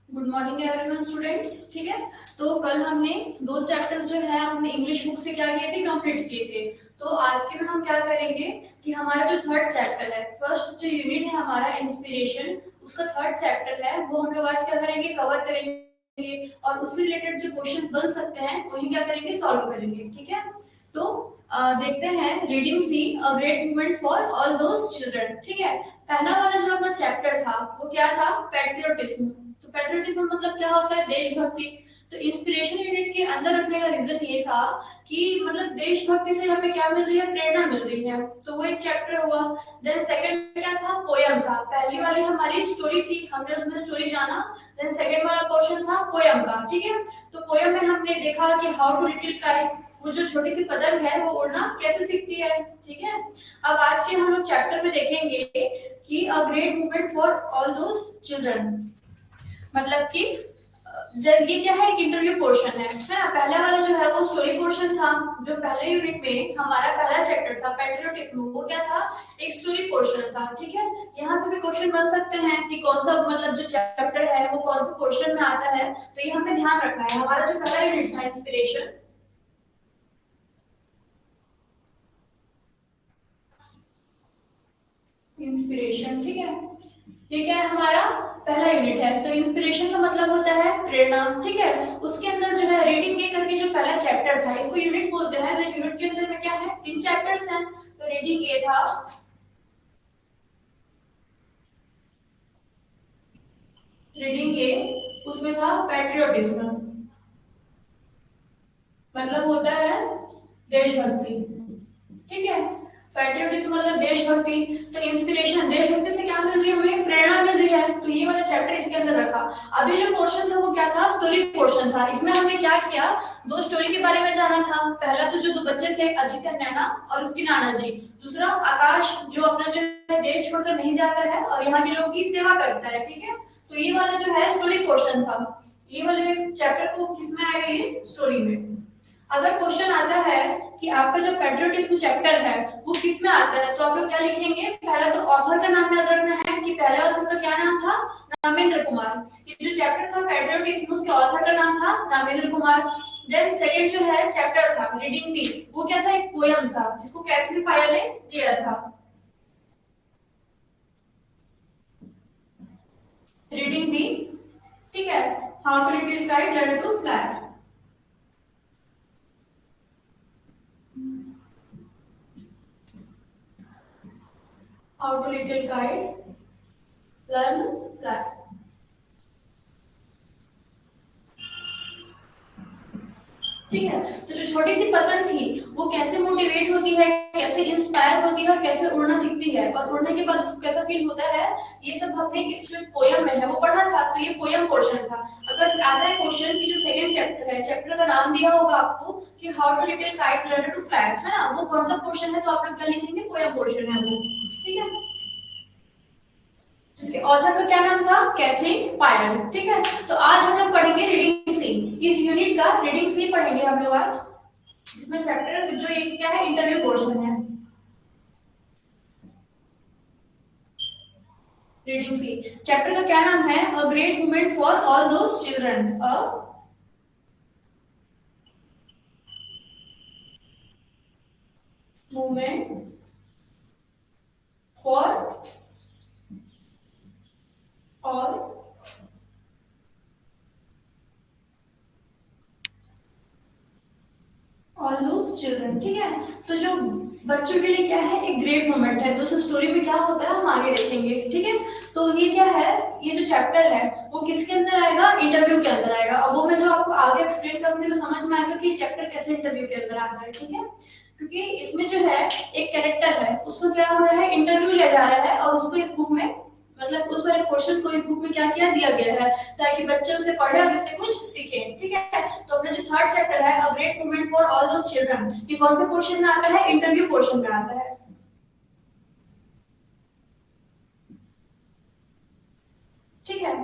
Good morning everyone students. ठीक है, तो कल हमने दो चैप्टर्स जो है अपने इंग्लिश बुक से क्या किए थे, कंप्लीट किए थे। तो आज के में हम क्या करेंगे कि हमारा जो थर्ड चैप्टर है, फर्स्ट जो यूनिट है हमारा इंस्पिरेशन, उसका थर्ड चैप्टर है वो हम लोग आज क्या करेंगे, कवर करेंगे और उससे रिलेटेड जो क्वेश्चंस बन सकते हैं उन्हें क्या करेंगे, सॉल्व करेंगे। ठीक है, तो देखते हैं reading C a great movement for all those children. ठीक है, पहला वाला जो अपना चैप्टर था वो क्या था, पैट्रियोटिज्म। तो पैट्रियोटिज्म मतलब क्या होता है, देशभक्ति। तो इंस्पिरेशन यूनिट के अंदर रखने का रीजन ये था कि मतलब देशभक्ति से हमें क्या मिल रही है, प्रेरणा मिल रही है। तो वो एक चैप्टर हुआ। देन सेकंड क्या था, पोयम था। पहली वाली हमारी स्टोरी थी, हमने उसमें स्टोरी जाना। देन सेकंड वाला पोर्शन था पोयम का। ठीक है, तो पोयम में हमने देखा कि हाउ टू लिटिल फ्लाई, वो जो छोटी सी पतंग है वो उड़ना कैसे सीखती है। ठीक है, अब आज के हम लोग चैप्टर में देखेंगे कि अ great movement for all those children, मतलब कि ये क्या है, एक इंटरव्यू पोर्शन है ना। पहला वाला जो है वो स्टोरी पोर्शन था। जो पहले यूनिट में हमारा पहला चैप्टर था पैट्रियोटिज्म, वो क्या था, एक स्टोरी पोर्शन था। ठीक है, यहाँ से भी क्वेश्चन बन सकते हैं कि कौन सा मतलब जो चैप्टर है वो कौन सा पोर्शन में आता है, तो ये हमें ध्यान रखना है। हमारा जो पहला यूनिट था इंस्पिरेशन, इंस्पिरेशन ठीक है, ये क्या है, हमारा पहला यूनिट है। तो इंस्पिरेशन का मतलब होता है प्रेरणा। ठीक है, उसके अंदर जो है रीडिंग ए करके जो पहला चैप्टर था, इसको यूनिट बोलते हैं। तो यूनिट के अंदर में क्या है, तीन चैप्टर्स हैं। तो रीडिंग ए था, रीडिंग ए उसमें था पैट्रियोटिज्म, मतलब होता है देशभक्ति। ठीक है, पैट्रियोटिज्म मतलब देशभक्ति। तो इंस्पिरेशन, देशभक्ति से क्या मिल रही है, हमें प्रेरणा मिल रही है। तो ये वाला चैप्टर इसके अंदर रखा। अभी जो पोर्शन था वो क्या था, स्टोरी पोर्शन था। इसमें हमने क्या किया, दो स्टोरी के बारे में जाना था। पहला तो जो दो बच्चे थे, अजित और नैना और उसकी नाना जी। दूसरा आकाश, जो अपना जो है देश छोड़कर नहीं जाता है और यहाँ के लोगों की सेवा करता है। ठीक है, तो ये वाला जो है स्टोरी पोर्शन था। ये वाले चैप्टर को किसमें आएगा, ये स्टोरी में। अगर क्वेश्चन आता है कि आपका जो पेट्रियोटिज्म चैप्टर है वो किस में आता है, तो आप लोग क्या लिखेंगे, पहला तो ऑथर का नाम याद रखना है कि पहले ऑथर का क्या नाम था, नामेंद्र कुमार। ये जो चैप्टर था पेट्रियोटिज्म, उसके ऑथर का नाम था नामेंद्र कुमार। देन सेकंड जो है चैप्टर था रीडिंग बी, वो क्या था, एक पोयम था जिसको कैथरीन पायल ने दिया था। रीडिंग बी, ठीक है, how to read it right, learn to fly. How to little kite learn fly. ठीक है, तो जो छोटी सी पतंग थी वो कैसे मोटिवेट होती है, कैसे इंस्पायर होती है और कैसे उड़ना सीखती है, और उड़ने के बाद उसको कैसा फील होता है, ये सब हमने इस जो पोयम में है वो पढ़ा था। तो ये पोयम पोर्शन था। अगर आता है क्वेश्चन की जो सेकंड चैप्टर है, चैप्टर का नाम दिया होगा आपको कि how to little kite learn to fly, है ना, वो कौन सा पोर्शन है, तो आप लोग क्या लिखेंगे, पोयम पोर्शन है वो। ठीक है, जिसके ऑथर का क्या नाम था, कैथरीन पायल। ठीक है, तो आज हम लोग पढ़ेंगे रीडिंग सी। इस यूनिट का रीडिंग सी पढ़ेंगे हम लोग आज, जिसमें चैप्टर जो ये क्या है, इंटरव्यू पोर्शन है। रीडिंग सी चैप्टर का क्या नाम है, अ great movement for all those children. A movement for all all those children. ठीक है, तो जो बच्चों के लिए क्या है, एक ग्रेट मोमेंट है। दोस्तों स्टोरी में क्या होता है हम आगे देखेंगे। ठीक है, तो ये क्या है, ये जो चैप्टर है वो किसके अंदर आएगा, इंटरव्यू के अंदर आएगा। अब वो मैं जो आपको आगे एक्सप्लेन करूंगी तो समझ में आएगा कि चैप्टर कैसे इंटरव्यू के अंदर आता है। ठीक है, क्योंकि इसमें जो है एक कैरेक्टर है, उसको क्या हो रहा है, इंटरव्यू लिया जा रहा है और उसको इस बुक में, मतलब उस वाले क्वेश्चन को इस बुक में क्या किया, दिया गया है ताकि बच्चे उसे पढ़े और इससे कुछ सीखे। ठीक है, तो अपना जो थर्ड चैप्टर है अ great movement for all those children, ये कौन से पोर्शन में आता है, इंटरव्यू पोर्शन में आता है। ठीक है,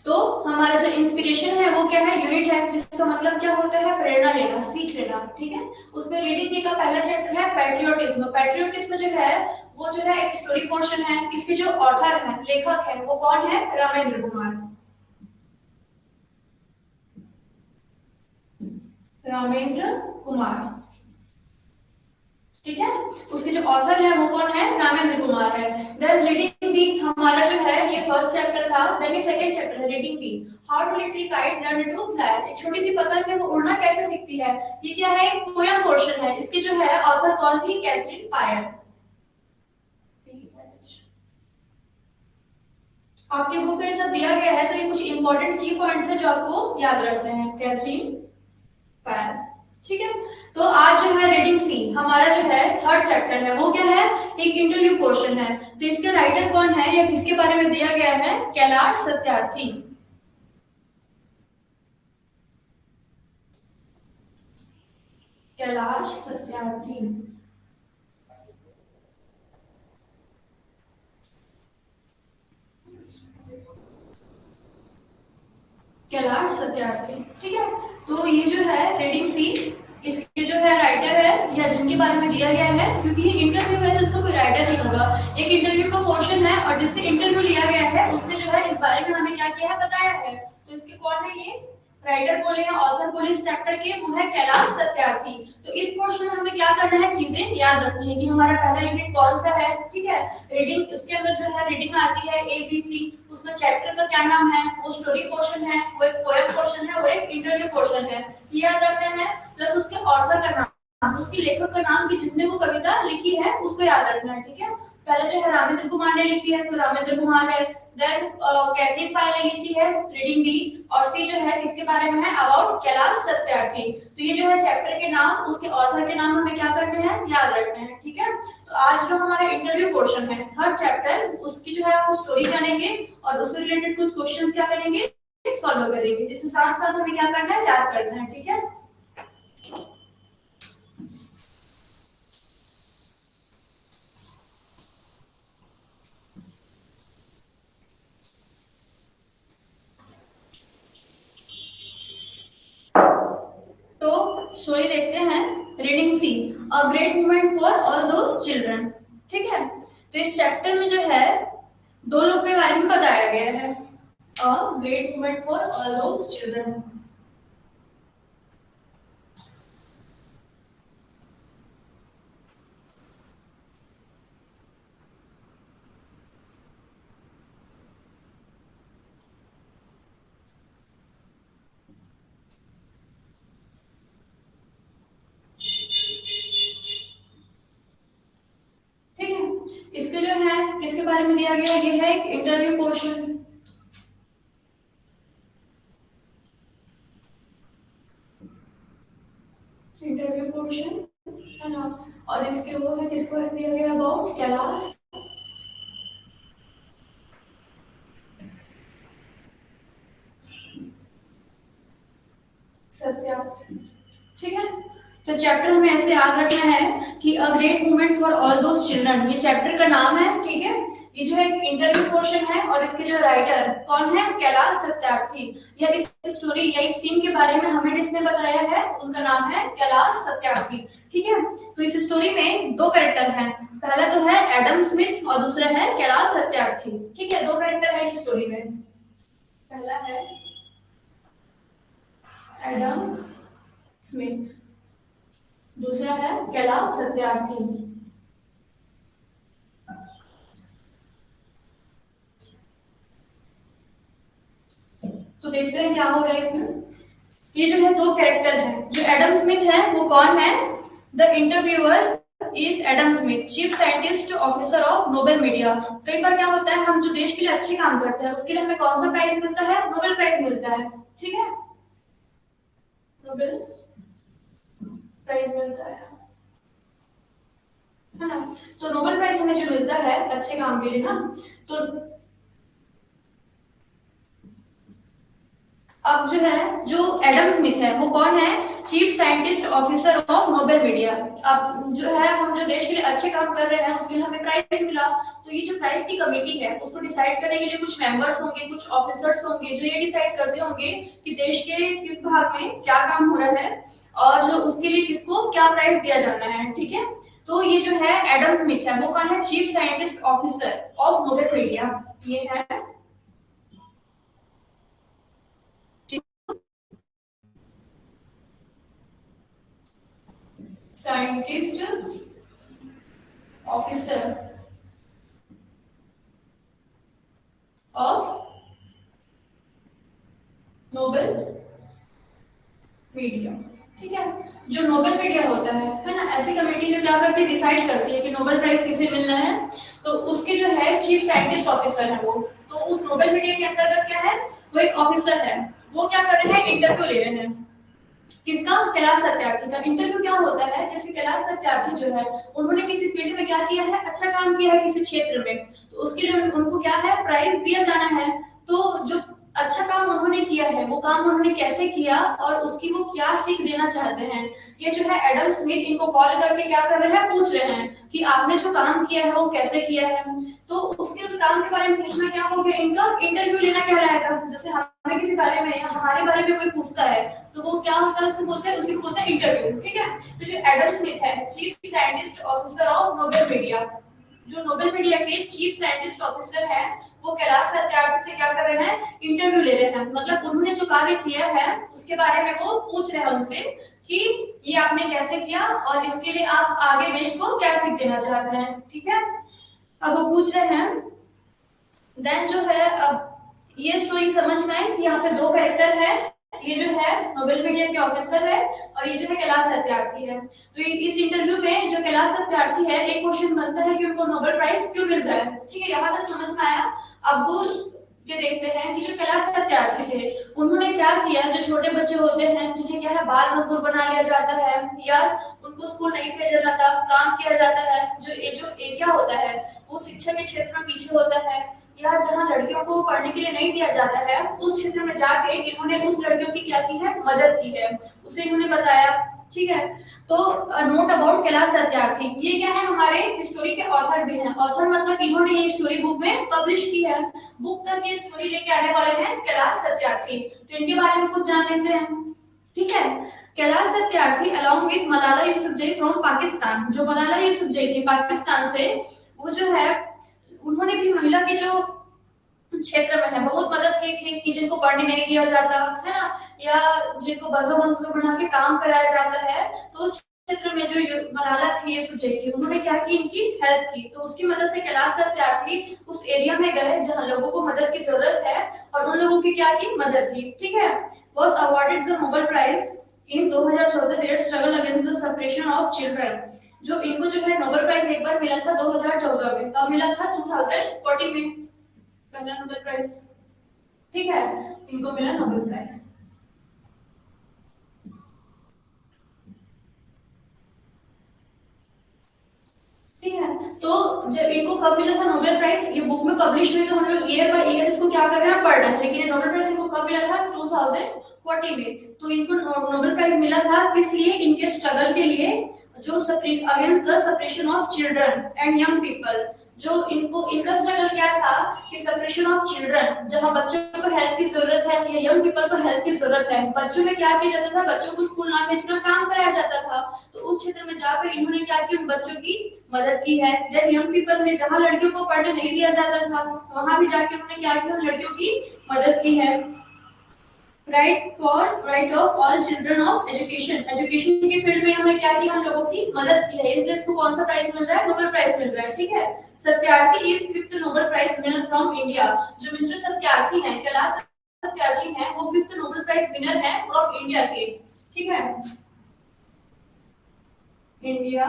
तो हमारा जो इंस्पिरेशन है वो क्या है, यूनिट है, जिसका मतलब क्या होता है, प्रेरणा लेना, सीख लेना। ठीक है, उसमें रीडिंग बी का पहला चैप्टर है पैट्रियोटिज्म। पैट्रियोटिज्म जो है वो जो है एक स्टोरी पोर्शन है। इसके जो ऑथर है, लेखक है, वो कौन है, रामेंद्र कुमार। रामेंद्र कुमार, ठीक है। उसके जो ऑथर है वो कौन है, रामेंद्र कुमार है। देन रीडिंग बी हमारा जो है ये फर्स्ट चैप्टर था। देन ये सेकंड चैप्टर है reading B, how to little kite learn to fly. एक छोटी सी पतंग है वो उड़ना कैसे सीखती है। ये क्या है, एक पोयम पोर्शन है। इसकी जो है ऑथर कौन थी, कैथरीन पायर। आपकी बुक में सब दिया गया है तो ये कुछ इंपॉर्टेंट की पॉइंट्स है जो आपको याद रखने हैं। कैथरीन पायर, ठीक है। तो आज जो है रीडिंग सी हमारा जो है थर्ड चैप्टर है, वो क्या है, एक इंटरव्यू क्वेश्चन है। तो इसके राइटर कौन है या किसके बारे में दिया गया है, कैलाश सत्यार्थी। कैलाश सत्यार्थी, कैलाश सत्यार्थी, ठीक है। तो ये जो है रीडिंग सी, इसके जो है राइटर है या जिनके बारे में दिया गया है, क्योंकि ये इंटरव्यू है तो इसका कोई राइटर नहीं होगा। एक इंटरव्यू का पोर्शन है और जिससे इंटरव्यू लिया गया है उसने जो है इस बारे में हमें क्या किया है, बताया है। तो इसके कौन है, ये राइटर बोले या ऑथर बोले इस चैप्टर के, वो है कैलाश सत्यार्थी। तो इस पोर्शन में हमें क्या करना है, चीजें याद रखनी है कि हमारा पहला यूनिट कौन सा है, ठीक है। रीडिंग, उसके अंदर जो है रीडिंग आती है ABC, उसमें चैप्टर का क्या नाम है, वो स्टोरी पोर्शन है, वो एक पोएम पोर्शन है और एक इंटरव्यू पोर्शन है, ये याद रखना है। प्लस उसके ऑथर का नाम, उसके लेखक का नाम कि जिसने वो कविता लिखी है उसको याद रखना है, ठीक है। पहले जो है रामेंद्र कुमार ने लिखी है तो रामेंद्र कुमार है। देन कैथरीन पायल ने लिखी है रीडिंग बी, और सी जो है किसके बारे में है, अबाउट कैलाश सत्यार्थी। तो ये जो है चैप्टर के नाम, उसके ऑथर के नाम हमें क्या करने हैं, याद रखने हैं, ठीक है। तो आज जो हमारा इंटरव्यू पोर्शन है थर्ड चैप्टर, उसकी जो है हम स्टोरी जानेंगे और उससे रिलेटेड कुछ क्वेश्चंस क्या करेंगे, सॉल्व करेंगे, जिसके साथ साथ हमें क्या करना है, याद करना है, ठीक है। तो स्टोरी देखते हैं, reading C, a great movement for all those children, ठीक है। तो इस चैप्टर में जो है दो लोग के बारे में बताया गया है, अ great movement for all those children. ठीक है, इसके जो है किसके बारे में दिया गया है, ये है एक इंटरव्यू पोर्शन, इंटरव्यू पोर्शन है ना। और इसके वो है किसके बारे में दिया गया, अबाउट कैलाश सत्यार्थी, ठीक है। तो चैप्टर हमें ऐसे याद रखना है कि अ great movement for all those children, ये चैप्टर का नाम है, ठीक है। ये जो है इंटरव्यू पोर्शन है और इसके जो राइटर कौन है, कैलाश सत्यार्थी। या इस स्टोरी या इस सीन के बारे में हमें जिसने बताया है उनका नाम है कैलाश सत्यार्थी, ठीक है। तो इस स्टोरी में दो कैरेक्टर हैं, पहला तो है एडम स्मिथ और दूसरा है कैलाश सत्यार्थी, ठीक है। दो कैरेक्टर है इस स्टोरी में, पहला है एडम स्मिथ, दूसरा है कैलाश सत्यार्थी। तो देखते हैं क्या हो रहा है इसमें। ये जो है दो कैरेक्टर हैं, जो एडम स्मिथ है वो कौन है, the interviewer is Adam Smith, chief scientist officer of Nobel media. कई बार क्या होता है, हम जो देश के लिए अच्छे काम करते हैं उसके लिए हमें कौन सा प्राइज मिलता है, नोबेल प्राइज मिलता है, ठीक है, नोबेल प्राइज मिलता है ना। तो नोबेल प्राइज हमें जो मिलता है अच्छे काम के लिए ना, तो अब जो है जो एडम स्मिथ है वो कौन है, chief scientist officer of Nobel media. अब जो है हम जो देश के लिए अच्छे काम कर रहे हैं उसके लिए हमें प्राइज मिला। तो ये जो प्राइज की कमेटी है उसको डिसाइड करने के लिए कुछ मेंबर्स होंगे, कुछ ऑफिसर्स होंगे जो ये डिसाइड करते होंगे कि देश के किस भाग में क्या काम हो रहा है और जो उसके लिए किसको क्या प्राइज दिया जाना है, ठीक है। तो ये जो है एडम स्मिथ है वो कौन है, chief scientist officer of Nobel media, ये है। Scientist officer of Nobel media. ठीक है, जो नोबेल मीडिया होता है ना, ऐसी कमेटी जो क्या करती है, डिसाइड करती है कि नोबेल प्राइज किसे मिलना है। तो उसके जो है चीफ साइंटिस्ट ऑफिसर है वो, तो उस नोबेल मीडिया के अंतर्गत क्या है, वो एक ऑफिसर है। वो क्या कर रहे हैं, इंटरव्यू ले रहे हैं। किसका, कैलाश सत्यार्थी का। इंटरव्यू क्या होता है, जैसे कैलाश सत्यार्थी जो है, उन्होंने किसी फील्ड में क्या किया है, अच्छा काम किया है किसी क्षेत्र में, तो उसके लिए उनको क्या है, प्राइज दिया जाना है। तो जो अच्छा काम उन्होंने किया है, वो काम उन्होंने कैसे किया और उसकी वो क्या सीख देना चाहते हैं, ये जो है एडम स्मिथ इनको कॉल करके क्या कर रहे हैं, पूछ रहे हैं कि आपने जो काम किया है वो कैसे किया है। तो उसके उस काम के बारे में पूछना क्या हो गया, इनका इंटरव्यू लेना कहलाएगा। जैसे हमें किसी बारे में या हमारे बारे में कोई पूछता है, तो वो क्या होता है, उसको बोलते हैं, उसी को बोलते हैं इंटरव्यू। ठीक है, तो जो एडम स्मिथ है, chief scientist officer of Nobel media, जो नोबेल मीडिया के चीफ साइंटिस्ट ऑफिसर है, वो कैलाश सत्यार्थी से क्या कर रहे हैं, इंटरव्यू ले रहे हैं। मतलब उन्होंने जो कार्य किया है उसके बारे में वो पूछ रहे हैं उनसे कि ये आपने कैसे किया और इसके लिए आप आगे देश को क्या सीख देना चाहते हैं। ठीक है, अब वो पूछ रहे हैं। देन जो है, अब ये स्टोरी समझ में आई कि यहाँ पे दो कैरेक्टर है, ये जो है नोबेल मीडिया के ऑफिसर है और ये जो है कैलाश सत्यार्थी है। तो इस इंटरव्यू में जो कैलाश सत्यार्थी है, एक क्वेश्चन बनता है कि उनको नोबेल प्राइज क्यों मिल रहा है। ठीक है, यहाँ तक समझ में आया। अब वो ये देखते हैं कि जो कैलाश सत्यार्थी थे, उन्होंने क्या किया, जो छोटे बच्चे होते हैं जिन्हें क्या है, बाल मजदूर बना लिया जाता है या उनको स्कूल नहीं भेजा जाता, काम किया जाता है, जो एरिया होता है वो शिक्षा के क्षेत्र में पीछे होता है, या जहाँ लड़कियों को पढ़ने के लिए नहीं दिया जाता है, उस क्षेत्र में जाके इन्होंने उस लड़कियों की क्या की है, मदद की है, उसे इन्होंने बताया। ठीक है, तो नोट अबाउट कैलाश सत्यार्थी, ये क्या है, हमारे स्टोरी के ऑथर भी हैं। ऑथर मतलब इन्होंने ये स्टोरी बुक में पब्लिश की है। बुक तक ये स्टोरी लेके आने वाले हैं कैलाश सत्यार्थी, तो इनके बारे में कुछ जान लेते हैं। ठीक है, Kailash Satyarthi along with Malala Yousafzai from Pakistan, जो मलाला यूसुफजई थी पाकिस्तान से, वो जो है उन्होंने भी महिला के जो क्षेत्र में है बहुत मदद की थी, कि जिनको पढ़ने नहीं दिया जाता है ना, या जिनको बंधुआ मजदूर बना के काम कराया जाता है, तो उस क्षेत्र में जो मलाला थी, ये सुजय थी, उन्होंने क्या की, इनकी हेल्प की। तो उसकी मदद से कैलाश सत्यार्थी उस एरिया में गए जहां लोगों को मदद की जरूरत है और उन लोगों की क्या की, मदद की। ठीक है, was awarded the Nobel prize in 2014 their struggle against the suppression of children. जो इनको जो है नोबेल प्राइज एक बार मिला था 2014 में, कब मिला था, 2014 में पहला नोबेल प्राइज। ठीक है, इनको मिला नोबेल प्राइज। ठीक है, तो जब इनको कब मिला था नोबेल प्राइज, ये बुक में पब्लिश हुई, तो हम लोग ईयर बाय ईयर इसको क्या कर रहे हैं, पढ़ रहे हैं। लेकिन ये नोबेल प्राइज इनको कब मिला था, 2014 में। तो इनको नोबेल प्राइज मिला था किस लिए, इनके स्ट्रगल के लिए, जो against the separation of children and young people. जो इनको, इनका स्ट्रगल क्या था कि सेपरेशन ऑफ चिल्ड्रन, जहां बच्चों को हेल्प की जरूरत है या यंग पीपल को हेल्प की जरूरत है, बच्चों में क्या किया जाता था, बच्चों को स्कूल ना भेजकर काम कराया जाता था। तो उस क्षेत्र में जाकर इन्होंने क्या किया, उन बच्चों की मदद की है। देन यंग पीपल में, जहां लड़कियों को पढ़ने नहीं दिया जाता था, वहां भी जाके उन्होंने क्या किया, उन लड़कियों की मदद की है। Right of all children of education, education के फील्ड में इन्होंने क्या किया, हम लोगों की मदद की है, इसलिए इसको कौन सा प्राइज मिल रहा है, नोबेल प्राइज मिल रहा है। ठीक है, Satyarthi is fifth Nobel prize winner from India. जो मिस्टर सत्यार्थी हैं, कैलाश सत्यार्थी हैं, वो फिफ्थ नोबेल प्राइज विनर है फ्रॉम इंडिया के। ठीक है, India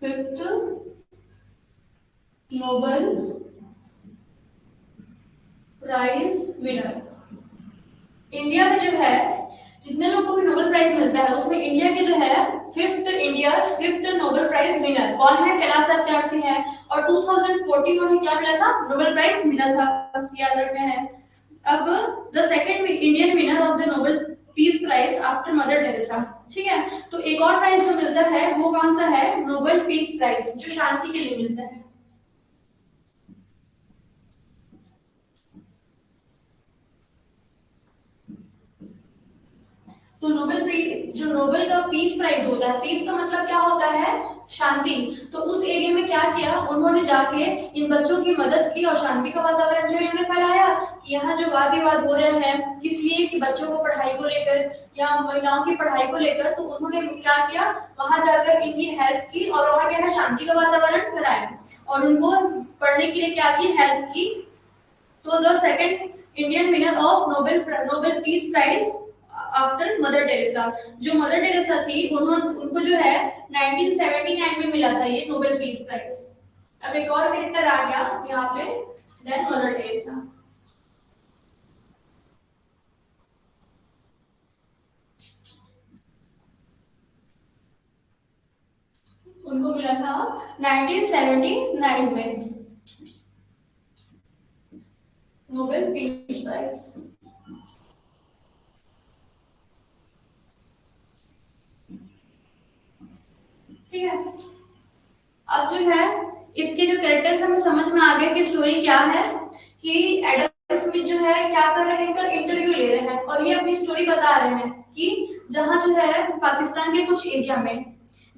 fifth Nobel prize winner. India में जो है जितने लोगों को भी नोबेल प्राइज मिलता है, उसमें इंडिया के जो है फिफ्थ नोबेल प्राइज विनर कौन है, कैलाश सत्यार्थी है। और 2014 में उन्हें क्या मिला था, नोबेल प्राइज मिला था, याद रखना है। अब the second Indian winner of the Nobel peace prize after Mother Teresa. ठीक है, तो एक और प्राइज जो मिलता है वो कौन सा है, नोबेल पीस प्राइज, जो शांति के लिए मिलता है। तो जो नोबेल का पीस प्राइज होता है, पीस का मतलब क्या होता है, शांति। तो उस एरिया में क्या किया, उन्होंने जाके इन बच्चों की मदद की और शांति का वातावरण जो इन्होंने फैलाया कि यहाँ जो वाद विवाद हो रहे हैं किस लिए, कि बच्चों को पढ़ाई को लेकर या महिलाओं की पढ़ाई को लेकर, तो उन्होंने क्या किया, वहां जाकर इनकी हेल्प की और वहां क्या है, शांति का वातावरण फैलाया और उनको पढ़ने के लिए क्या की, हेल्प की। तो the second Indian winner of Nobel peace prize after Mother Teresa, जो मदर टेरेसा थी उन्होंने, उनको जो है 1979 में मिला था ये नोबेल पीस प्राइज। अब एक और कैरेक्टर आ गया यहाँ पे, देन मदर टेरेसा। उनको मिला था 1979 में नोबेल पीस प्राइज। ठीक है, अब जो है इसके जो कैरेक्टर्स हमें समझ में आ गए कि स्टोरी क्या है, कि एडम स्मिथ जो है क्या कर रहे हैं, इनका इंटरव्यू ले रहे हैं और ये अपनी स्टोरी बता रहे हैं कि जहां जो है पाकिस्तान के कुछ एरिया में,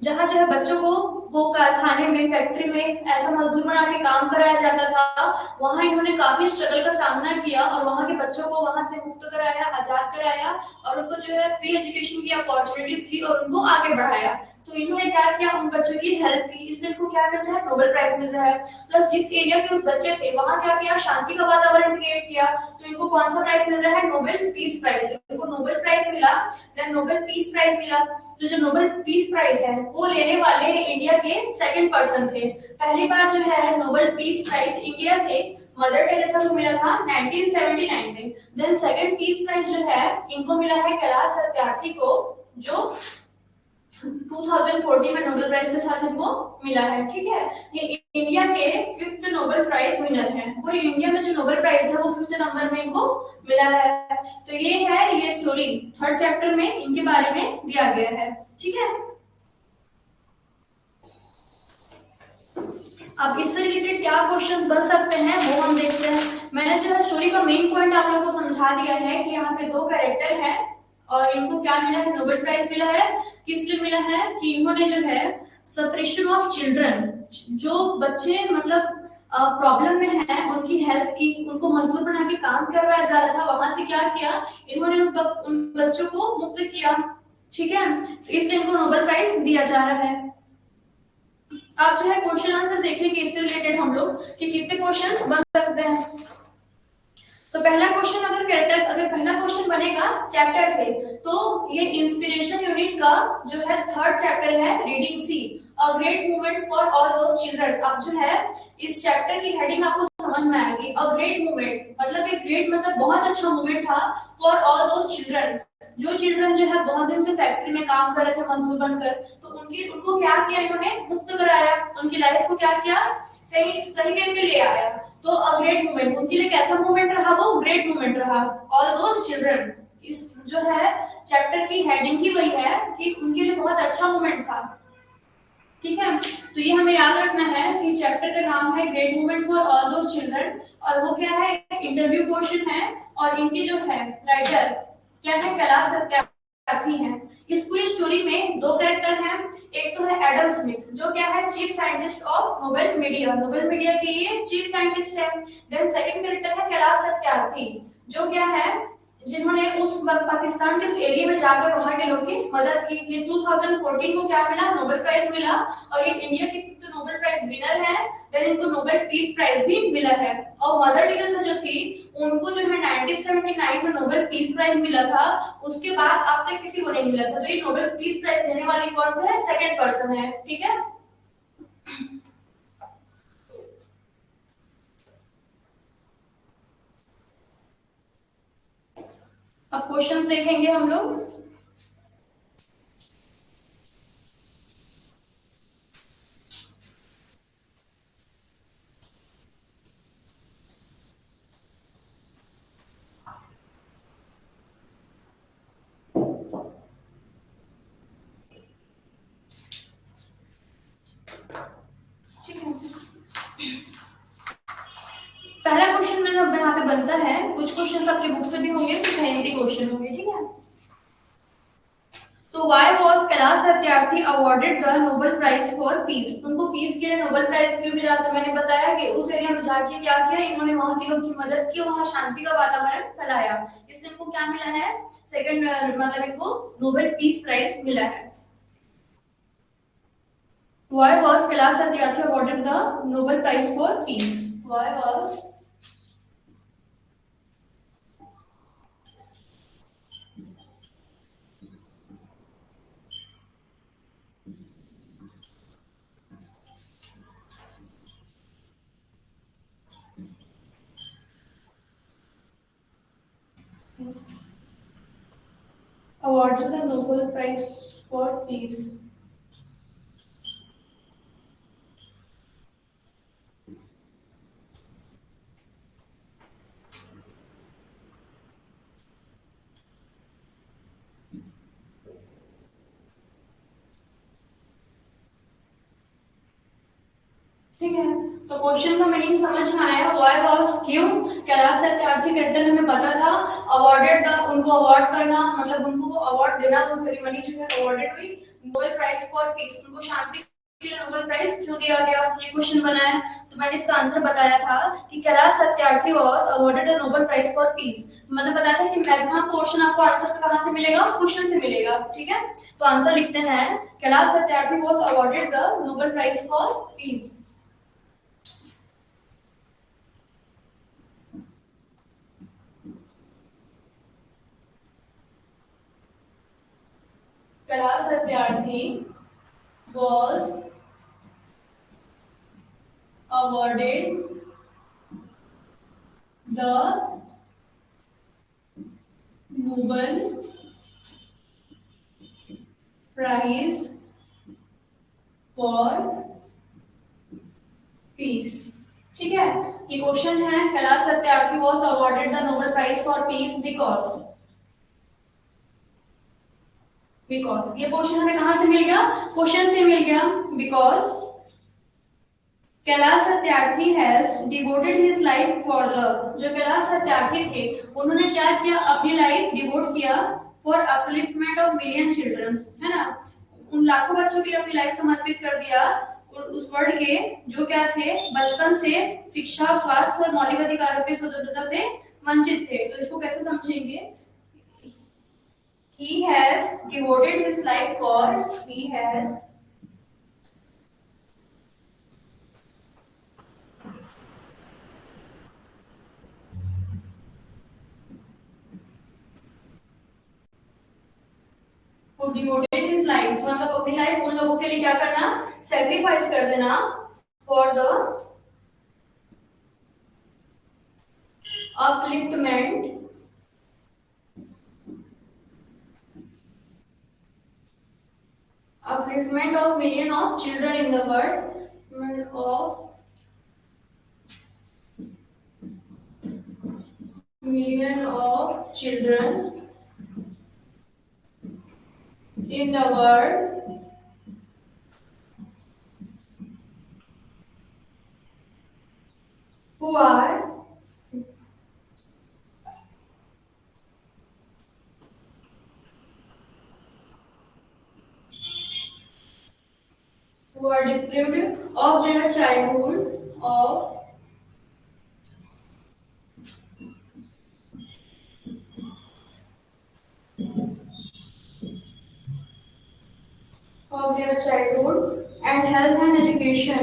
जहां जो है बच्चों को वो कारखाने में, फैक्ट्री में ऐसा मजदूर बना के काम कराया जाता था, वहां इन्होंने काफी स्ट्रगल का सामना किया और वहां के बच्चों को वहां से मुक्त कराया, आजाद कराया और उनको जो है फ्री एजुकेशन की अपॉर्चुनिटीज दी और उनको आगे बढ़ाया। तो इन्होंने क्या किया, उन बच्चों की हेल्प की, इसलिए इनको क्या मिल रहा है, नोबेल प्राइज मिल रहा है। प्लस जिस एरिया के उस बच्चे थे वहां क्या किया, शांति का वातावरण क्रिएट किया, तो इनको कौन सा प्राइज मिल रहा है, नोबेल पीस प्राइज। इनको नोबेल प्राइज मिला, देन नोबेल पीस प्राइज मिला। तो जो नोबेल पीस प्राइज है वो लेने वाले इंडिया के सेकंड पर्सन थे। पहली बार जो है नोबेल पीस प्राइज इंडिया से मदर टेरेसा को मिला था 1979 में। देन सेकंड पीस प्राइज जो है इनको मिला है कैलाश सत्यार्थी को, जो 2014 में नोबेल प्राइज के साथ इनको मिला है। ठीक है, ये इंडिया के फिफ्थ नोबेल प्राइज विनर हैं। पूरी इंडिया में जो नोबेल प्राइज है वो फिफ्थ नंबर में इनको मिला है। तो ये है, ये स्टोरी थर्ड चैप्टर में इनके बारे में दिया गया है। ठीक है, अब इससे रिलेटेड क्या क्वेश्चंस बन सकते हैं वो हम देखते हैं। मैंने जो है स्टोरी का मेन पॉइंट आप लोगों को समझा दिया है कि यहाँ पे दो कैरेक्टर हैं और इनको क्या मिला है, नोबेल प्राइज मिला है। किस लिए मिला है, कि इन्होंने जो है सप्रेशन ऑफ चिल्ड्रन, जो बच्चे मतलब प्रॉब्लम में है उनकी हेल्प की, उनको मजदूर बना के काम करवाया जा रहा था, वहां से क्या किया, इन्होंने उन बच्चों को मुक्त किया। ठीक है, तो इसलिए इनको नोबेल प्राइज दिया जा रहा है। आप जो है क्वेश्चन आंसर देखेंगे इससे रिलेटेड हम लोग कि कितने क्वेश्चंस बन सकते हैं। तो पहला क्वेश्चन अगर पहला क्वेश्चन बनेगा चैप्टर से, तो ये इंस्पिरेशन यूनिट का जो है थर्ड चैप्टर है, reading C, a great movement for all those children. अब जो है इस चैप्टर की हेडिंग आपको समझ में आएगी, अ ग्रेट मूवमेंट मतलब एक ग्रेट मतलब बहुत अच्छा मूवमेंट था, फॉर ऑल दोस चिल्ड्रन, जो चिल्ड्रन जो है बहुत दिन से फैक्ट्री में काम कर रहे थे मजदूर बनकर, तो उनको क्या किया, इन्होंने मुक्त कराया, उनकी लाइफ को क्या किया, सही सही वे पे ले आया। तो अ ग्रेट मूवमेंट उनके लिए कैसा मूवमेंट रहा, वो ग्रेट मूवमेंट रहा, ऑल दोस चिल्ड्रन। इस जो है चैप्टर की हेडिंग ही वही है कि उनके लिए बहुत अच्छा मूवमेंट था। ठीक है, तो ये हमें याद रखना है कि चैप्टर का नाम है great movement for all those children, और वो क्या है, इंटरव्यू क्वेश्चन है, और इनकी जो है राइटर क्या है, कैलाश सत्यार्थी है। इस पूरी स्टोरी में दो कैरेक्टर हैं, एक तो है एडम स्मिथ जो क्या है, chief scientist of Nobel media, Nobel media के ये चीफ साइंटिस्ट है। देन सेकंड कैरेक्टर है कैलाश सत्यार्थी, जो क्या है, जिन्होंने उस पाकिस्तान के उस एरिया में जाकर वहां के लोगों की मदद की। ये 2014 को क्या मिला, नोबेल प्राइज मिला, और ये इंडिया के तो नोबेल प्राइज विनर है। देन इनको नोबेल पीस प्राइज भी मिला है। और मदर टेरेसा जो थी उनको जो है 1979 में नोबेल पीस प्राइज मिला था, उसके बाद अब तक किसी को नहीं मिला था। तो ये नोबेल पीस प्राइज लेने वाली कौन सा है, सेकंड पर्सन है। ठीक है, अब क्वेश्चंस देखेंगे हम लोग। पहला क्वेश्चन में यहाँ पे बनता है, कुछ क्वेश्चन आपके बुक से भी होंगे, कुछ हिंदी क्वेश्चन होंगे। ठीक है, तो why was Kailash Satyarthi awarded the Nobel prize for peace, उनको पीस के लिए नोबेल प्राइज क्यों मिला? तो मैंने बताया कि उस एरिया में जाके क्या किया इन्होंने, वहां के लोग की मदद की, वहां शांति का वातावरण फैलाया, इसलिए इनको क्या मिला है? सेकंड मतलब इनको नोबेल पीस प्राइज मिला है। Why was Kailash Satyarthi awarded the Nobel Prize for Peace? Why was awarded the Nobel Prize for Peace? ठीक है, तो क्वेश्चन का मीनिंग समझ में आया? व्हाई वाज, क्यों कैलाश सत्यार्थी कैरेक्टर हमें पता था, अवॉर्डेड द उनको अवार्ड करना मतलब उनको अवार्ड देना, वो सेरेमनी जो है अवॉर्डेड हुई, नोबेल प्राइज फॉर पीस उनको शांति के लिए नोबेल प्राइज क्यों दिया गया, ये क्वेश्चन बना है। तो मैंने इसका आंसर बताया था कि Kailash Satyarthi was awarded the Nobel prize for peace. मैंने बताया था कि मैक्सिमम पोर्शन आपको आंसर का कहां से मिलेगा? क्वेश्चन से मिलेगा। ठीक है, तो आंसर लिखते हैं Kailash Satyarthi was awarded the Nobel prize for peace. Kailash Satyarthi was awarded the Nobel Prize for Peace। ठीक है, ये क्वेश्चन है Kailash Satyarthi was awarded the Nobel Prize for Peace because ये क्वेश्चन हमें कहां से मिल गया? क्वेश्चन से मिल गया। Because Kailash Satyarthi has devoted his life for the, जो कैलाश सत्यार्थी थे उन्होंने क्या किया? अपनी लाइफ डिवोट किया for upliftment of million childrens, है ना, उन लाखों बच्चों के लिए अपनी लाइफ समर्पित कर दिया, और उस वर्ल्ड के जो क्या थे बचपन से शिक्षा, स्वास्थ्य और मौलिक अधिकारों की स्वतंत्रता से वंचित थे। तो इसको कैसे समझेंगे? He has devoted his life for, he has who devoted his life मतलब अपनी लाइफ उन लोगों के लिए क्या करना? सेक्रीफाइस कर देना for the upliftment of million of children in the world, of million of children in the world who are deprived of their childhood, of their childhood and health and education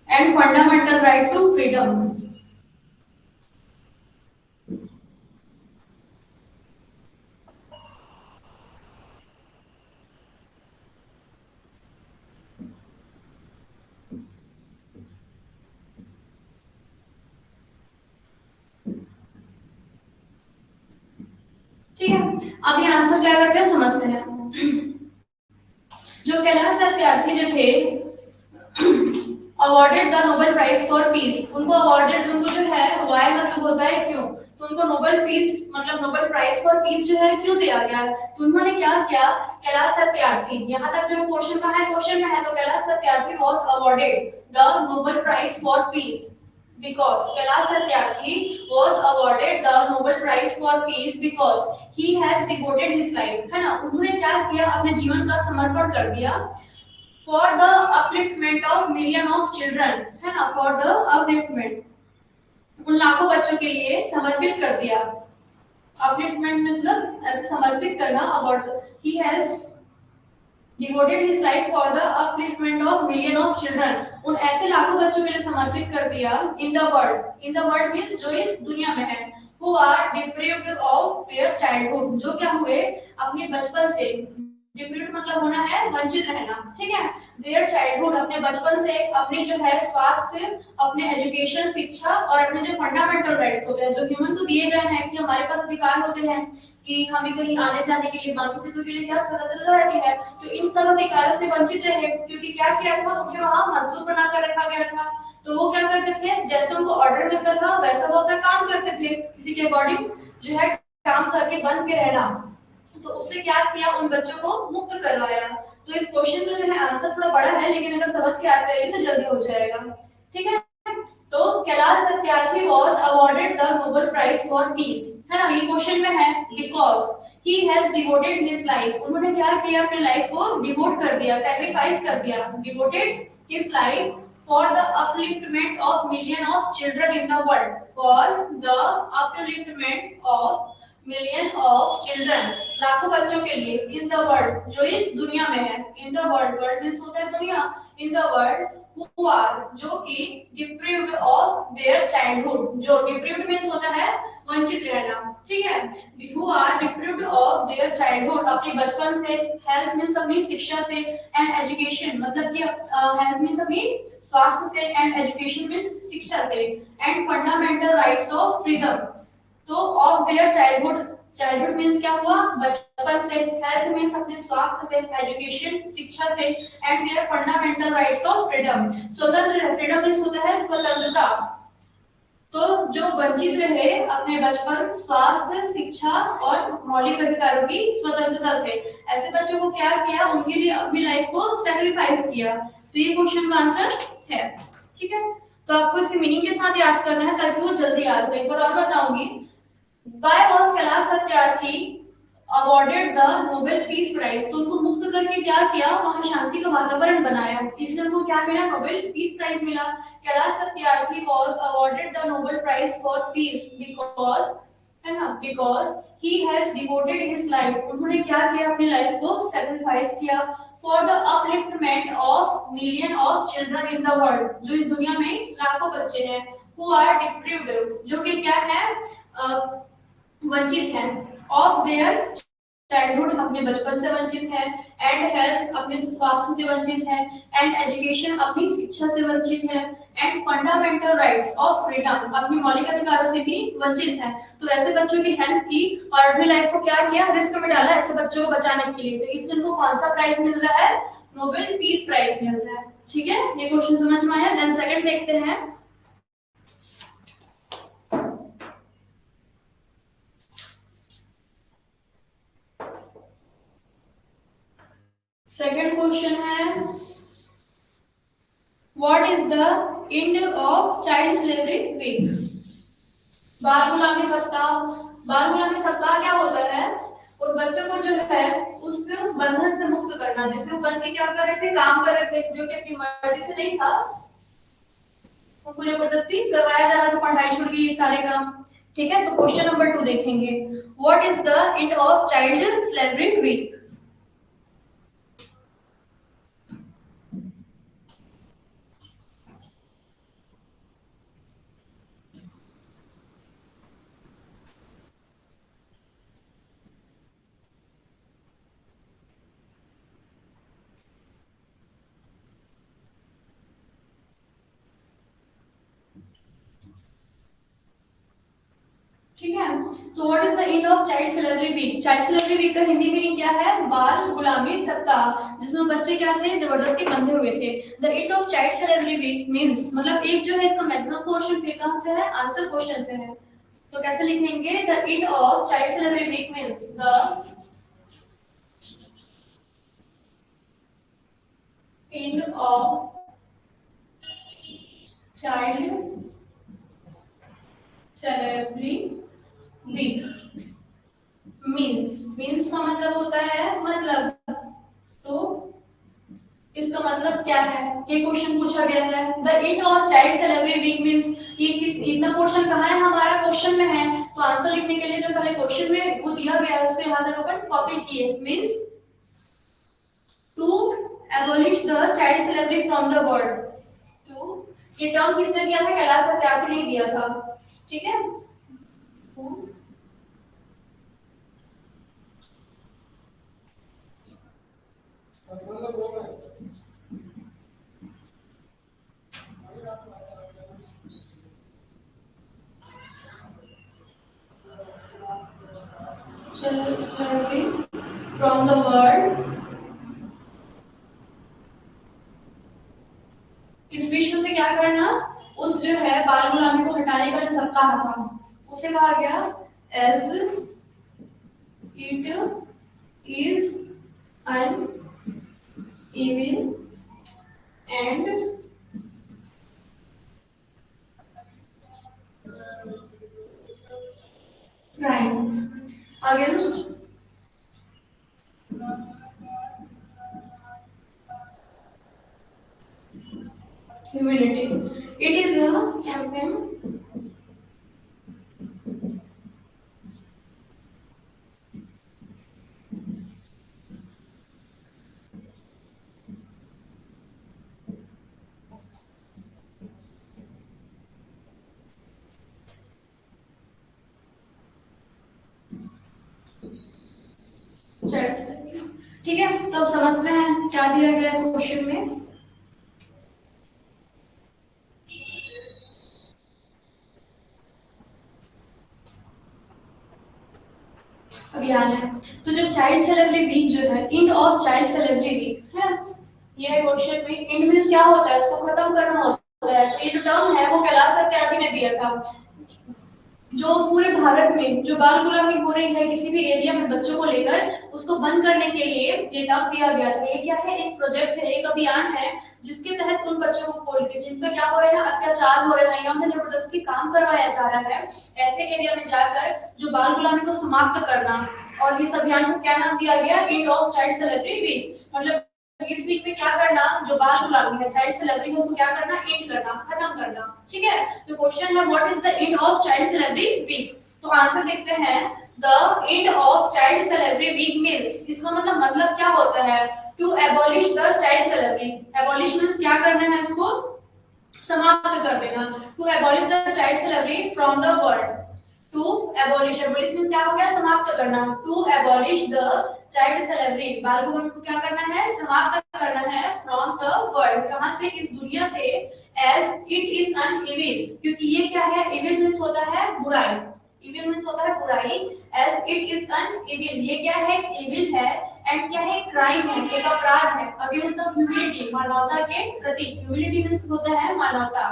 and fundamental right to freedom। ठीक है, अब ये answer क्या करते हैं समझते हैं। जो कैलाश सत्यार्थी जो थे awarded the Nobel prize for peace, उनको अवॉर्डेड, उनको जो है वाई मतलब होता है क्यों, तो उनको नोबेल पीस मतलब नोबेल प्राइज फॉर पीस जो है क्यों दिया गया, तो उन्होंने क्या किया, कैलाश सत्यार्थी, यहाँ तक जो क्वेश्चन का है क्वेश्चन में है, तो Kailash Satyarthi was awarded the Nobel prize for peace because Kailash Satyarthi was awarded the Nobel Prize for Peace because he has devoted his life, है ना, उन्होंने क्या किया, अपने जीवन का समर्पण कर दिया for the upliftment of million of children, है ना, for the upliftment उन लाखों बच्चों के लिए समर्पित कर दिया, upliftment मतलब ऐसे समर्पित करना, award, he has devoted his life for the upliftment of million of children, उन ऐसे लाखों बच्चों के लिए समर्पित कर दिया, in the world means जो इस दुनिया में है, who are deprived of their childhood, जो क्या हुए अपने बचपन से, deprived मतलब होना है वंचित रहना, ठीक है, their childhood अपने बचपन से अपनी जो है स्वास्थ्य, अपने एजुकेशन शिक्षा और अपने जो फंडामेंटल राइट्स होते हैं जो ह्यूमन को दिए गए हैं कि हमारे पास अधिकार होते हैं कि हमें कहीं आने जाने के लिए बाकी चीजों के लिए क्या स्वतंत्रता रहती है, तो इन सब अधिकारों से वंचित रहे, क्योंकि क्या किया था, उन्हें वहां मजदूर बनाकर रखा गया था, तो वो क्या करते थे, जैसे उनको ऑर्डर मिलता था वैसा वो अपना काम करते थे, किसी के अकॉर्डिंग जो है काम करके बंद के रहना, तो उससे क्या किया, उन बच्चों को मुक्त करवाया। तो इस क्वेश्चन का जो है आंसर थोड़ा बड़ा है, लेकिन अगर समझ के याद करेंगे तो जल्दी हो जाएगा, ठीक है। तो Kailash Satyarthi was awarded the Nobel prize for peace, है ना, ये क्वेश्चन में है, because he has devoted his life, उन्होंने क्या किया, अपने लाइफ को डिवोट कर दिया, सैक्रिफाइस कर दिया, devoted his life for the upliftment of million of children in the world, for the upliftment of million of children, लाखों बच्चों के लिए, इन द वर्ल्ड जो इस दुनिया में है, in the world, world means होता है दुनिया, in the world who are जो कि deprived of their childhood, जो deprived means होता है वंचित रहना, ठीक है, who are deprived of their childhood अपने बचपन से, health means अपनी शिक्षा से, and education मतलब कि health means अपनी स्वास्थ्य से, and education means शिक्षा से, and fundamental rights of freedom, तो of their childhood, childhood means क्या हुआ, बचपन से, हेल्थ मींस अपने स्वास्थ्य से, एजुकेशन शिक्षा से, and there fundamental rights of freedom, स्वतंत्र, फ्रीडम मींस होता है स्वतंत्रता, तो जो वंचित रहे अपने बचपन स्वास्थ्य शिक्षा और मौलिक अधिकारों की स्वतंत्रता से, ऐसे बच्चों को क्या किया, उनके लिए अपनी लाइफ को सैक्रिफाइस किया, तो ये क्वेश्चन का आंसर है, ठीक है। तो आपको इसके मीनिंग के साथ याद करना है ताकि वो जल्दी याद हो। एक बार और बताऊंगी, Why was Kailash Satyarthi awarded the Nobel Peace Prize, तो उनको मुक्त करके क्या किया, वहां शांति का वातावरण बनाया, इसलिए उनको क्या मिला, नोबेल पीस प्राइज मिला। Kailash Satyarthi was awarded the Nobel Prize for Peace because, है ना, because he has devoted his life, उन्होंने क्या किया, अपनी लाइफ को सैक्रिफाइस किया, for the upliftment of million of children in the world, जो इस दुनिया में लाखों बच्चे हैं, who are deprived, जो कि क्या है, वंचित हैं, ऑफ देयर चाइल्डहुड अपने बचपन से वंचित हैं, एंड हेल्थ अपने स्वास्थ्य से वंचित हैं, एंड एजुकेशन अपनी शिक्षा से वंचित हैं, and fundamental rights of freedom अपनी मौलिक अधिकारों से भी वंचित हैं, तो ऐसे बच्चों की हेल्प की और अपनी लाइफ को क्या किया, रिस्क में डाला ऐसे बच्चों को बचाने के लिए, तो इसलिए उनको कौन सा प्राइज मिल रहा है, नोबेल पीस प्राइज मिल रहा है, ठीक है, ये क्वेश्चन समझ में आया। देन सेकंड देखते हैं, सेकंड क्वेश्चन है, what is the end of child slavery week, बाल गुलामी सप्ताह, बाल गुलामी सप्ताह क्या होता है, उन बच्चों को जो है उस बंधन से मुक्त करना, जिसमें बन के क्या कर रहे थे, काम कर रहे थे, जो कि अपनी मर्जी से नहीं था, उनको जबरदस्ती करवाया जा रहा था, पढ़ाई छूट गई, सारे काम, ठीक है। तो क्वेश्चन नंबर 2 देखेंगे, what is the end of child slavery week, ठीक है। तो what is the end of child slavery week, child slavery week का हिंदी मीनिंग क्या है, बाल गुलामी सप्ताह, जिसमें बच्चे क्या थे, जबरदस्ती बंधे हुए थे। The end of child slavery week means, मतलब एक जो है इसका मैक्सिमम पोर्शन फिर कहां से है, आंसर क्वेश्चन से है, तो कैसे लिखेंगे? The end of child celebrate week means the end of child celebrate week means का मतलब होता है मतलब। तो इसका मतलब क्या है? ये क्वेश्चन पूछा गया है। The end of child celebrate week means ये इतना पोर्शन कहाँ है? हमारा क्वेश्चन में है। तो आंसर लिखने के लिए जो पहले क्वेश्चन में वो दिया गया है उसको यहाँ तक अपन कॉपी किए। Means to abolish the child celebrate from the world. To ये टर्म किसने दिया था? कैलाश सत्यार्थी ने दिया था। ठीक है। फ्रॉम द वर्ल्ड, इस विश्व से क्या करना? उस जो है बाल गुलामी को हटाने का जो सप्ताह था उसे कहा गया as it is an evil and crime against humanity. It is a campaign ठीक है। तो अब समझते हैं क्या दिया गया है क्वेश्चन में। अभियान है। तो जो चाइल्ड सेलिब्रेट वीक जो है, end of child celebrate week है, ये है क्वेश्चन में। एंड मींस क्या होता है? उसको खत्म करना होता है। तो ये जो टर्म है वो कैलाश सत्यार्थी ने दिया था। जो पूरे भारत में जो बाल गुलामी हो रही है किसी भी एरिया में बच्चों को लेकर, उसको बंद करने के लिए ये टर्म दिया गया था। ये क्या है? एक प्रोजेक्ट है, एक अभियान है जिसके तहत उन बच्चों को खोल के जिन पर क्या हो रहे हैं? अत्याचार हो रहे हैं या उन्हें जबरदस्ती काम करवाया जा रहा है, ऐसे एरिया में जाकर जो बाल गुलामी को समाप्त करना। और इस अभियान को क्या नाम दिया गया? End of child celebrate week. मतलब इस वीक में क्या करना? जो बाल गुलामी है, चाइल्ड सेलिब्रेट है, उसको क्या करना? एंड करना, खत्म करना। ठीक है। तो क्वेश्चन है what is the end of child celebrate week? तो आंसर देखते हैं। The end of child celebrate week means, इसका मतलब क्या होता है? To abolish the child celebrate. Abolish means क्या करना है? इसको समाप्त कर देना। To abolish the child celebrate from the world. To abolish, abolish means क्या हो गया? समाप्त करना। To abolish the child celebrate, बाल गुलामी को क्या करना है? समाप्त करना है। फ्रॉम द वर्ल्ड, कहां से? इस दुनिया से। As it is an evil, क्योंकि ये क्या है? इविल मींस होता है बुराई। इविल मींस होता है बुराई। As it is an evil, ये क्या है? इविल है। एंड क्या है? क्राइम है, एक अपराध है। अगेंस्ट द ह्यूमैनिटी, मानवता के प्रति। ह्यूमैनिटी मींस होता है मानवता।